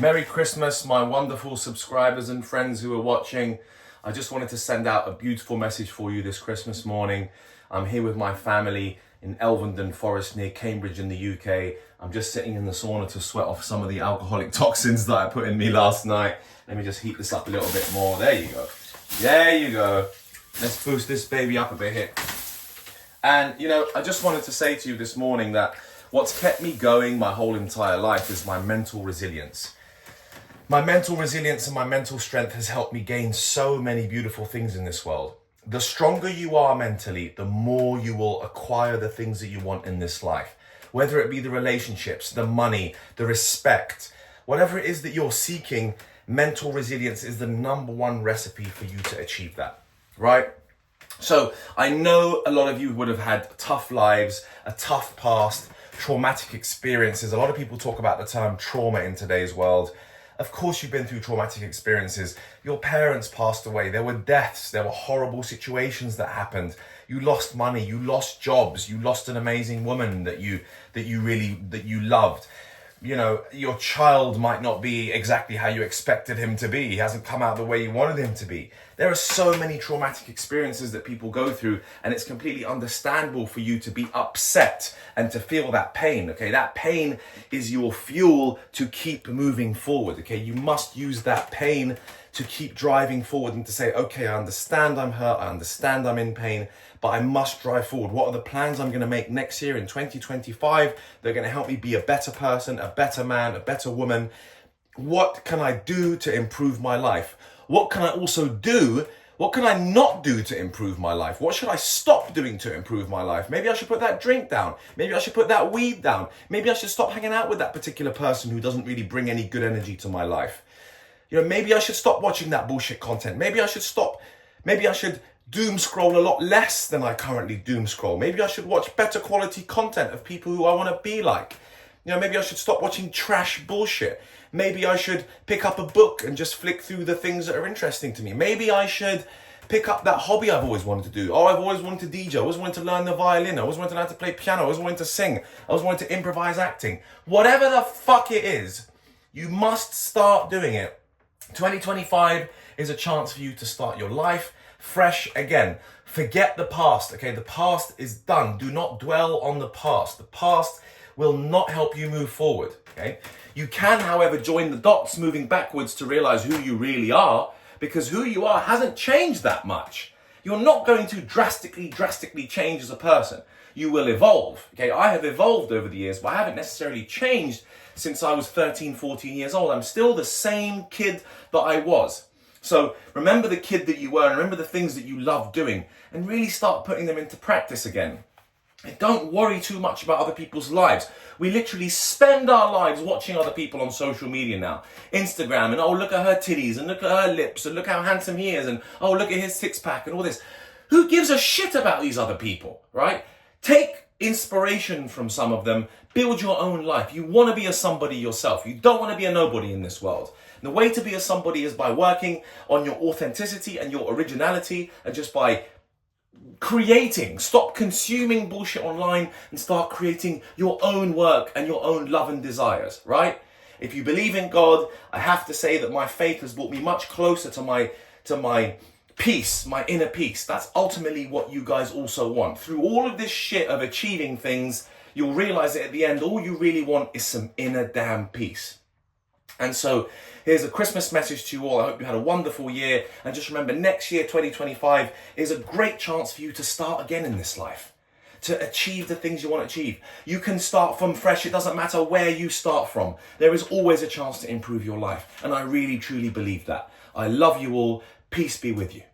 Merry Christmas, my wonderful subscribers and friends who are watching. I just wanted to send out a beautiful message for you this Christmas morning. I'm here with my family in Elvendon Forest near Cambridge in the UK. I'm just sitting in the sauna to sweat off some of the alcoholic toxins that I put in me last night. Let me just heat this up a little bit more. There you go. There you go. Let's boost this baby up a bit here. And, I just wanted to say to you this morning that what's kept me going my whole entire life is my mental resilience. My mental resilience and my mental strength has helped me gain so many beautiful things in this world. The stronger you are mentally, the more you will acquire the things that you want in this life. Whether it be the relationships, the money, the respect, whatever it is that you're seeking, mental resilience is the number one recipe for you to achieve that, right? So I know a lot of you would have had tough lives, a tough past, traumatic experiences. A lot of people talk about the term trauma in today's world. Of course, you've been through traumatic experiences. Your parents passed away. There were deaths. There were horrible situations that happened. You lost money. You lost jobs. You lost an amazing woman that you loved. Your child might not be exactly how you expected him to be. He hasn't come out the way you wanted him to be. There are so many traumatic experiences that people go through, and it's completely understandable for you to be upset and to feel that pain, okay? That pain is your fuel to keep moving forward, okay? You must use that pain to keep driving forward and to say, okay, I understand I'm hurt, I understand I'm in pain, but I must drive forward. What are the plans I'm going to make next year in 2025? They're going to help me be a better person, a better man, a better woman. What can I do to improve my life? What can I also do? What can I not do to improve my life? What should I stop doing to improve my life? Maybe I should put that drink down. Maybe I should put that weed down. Maybe I should stop hanging out with that particular person who doesn't really bring any good energy to my life. Maybe I should stop watching that bullshit content. Maybe I should doom scroll a lot less than I currently doom scroll. Maybe I should watch better quality content of people who I want to be like. Maybe I should stop watching trash bullshit. Maybe I should pick up a book and just flick through the things that are interesting to me. Maybe I should pick up that hobby I've always wanted to do. I've always wanted to DJ. I always wanted to learn the violin. I always wanted to learn to play piano. I always wanted to sing. I always wanted to improvise acting. Whatever the fuck it is, you must start doing it. 2025 is a chance for you to start your life fresh again. Forget the past, okay? The past is done. Do not dwell on the past. The past will not help you move forward, okay? You can, however, join the dots moving backwards to realize who you really are, because who you are hasn't changed that much. You're not going to drastically change as a person. You will evolve, okay? I have evolved over the years, but I haven't necessarily changed since I was 13, 14 years old. I'm still the same kid that I was. So remember the kid that you were, and remember the things that you love doing, and really start putting them into practice again. And don't worry too much about other people's lives. We literally spend our lives watching other people on social media now. Instagram, and oh, look at her titties, and look at her lips, and look how handsome he is, and oh, look at his six-pack, and all this. Who gives a shit about these other people, right? Take inspiration from some of them. Build your own life. You want to be a somebody yourself. You don't want to be a nobody in this world. And the way to be a somebody is by working on your authenticity and your originality, and just by creating. Stop consuming bullshit online and start creating your own work and your own love and desires, right? If you believe in God, I have to say that my faith has brought me much closer to my peace, my inner peace. That's ultimately what you guys also want. Through all of this shit of achieving things, you'll realize that at the end, all you really want is some inner damn peace. And so here's a Christmas message to you all. I hope you had a wonderful year. And just remember, next year, 2025, is a great chance for you to start again in this life, to achieve the things you want to achieve. You can start from fresh. It doesn't matter where you start from. There is always a chance to improve your life. And I really, truly believe that. I love you all. Peace be with you.